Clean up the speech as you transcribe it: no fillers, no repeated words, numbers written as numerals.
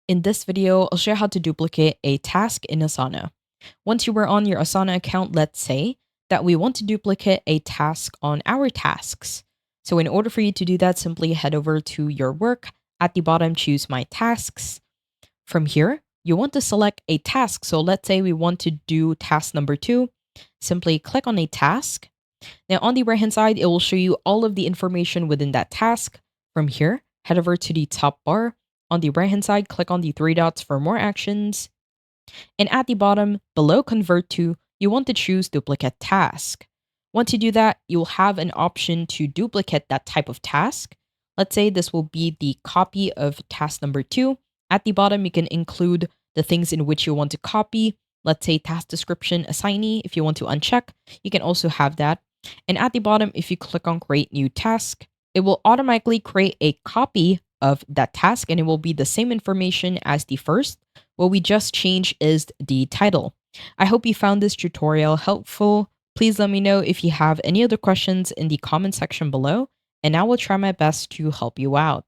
In this video, I'll show you how to duplicate a task in Asana. Once you were on your Asana account, let's say that we want to duplicate a task on our tasks. So in order for you to do that, simply head over to your work. At the bottom, choose My Tasks. From here, you want to select a task. So let's say we want to do task number 2. Simply click on a task. Now on the right hand side, it will show you all of the information within that task. From here, head over to the top bar. On the right hand side, click on the 3 dots for more actions. And at the bottom, below Convert to, you want to choose Duplicate Task. Once you do that, you'll have an option to duplicate that type of task. Let's say this will be the copy of task number 2. At the bottom, you can include the things in which you want to copy. Let's say task description, assignee. If you want to uncheck, you can also have that. And at the bottom, if you click on Create New Task, it will automatically create a copy of that task and it will be the same information as the first. What we just changed is the title. I hope you found this tutorial helpful. Please let me know if you have any other questions in the comment section below, and I will try my best to help you out.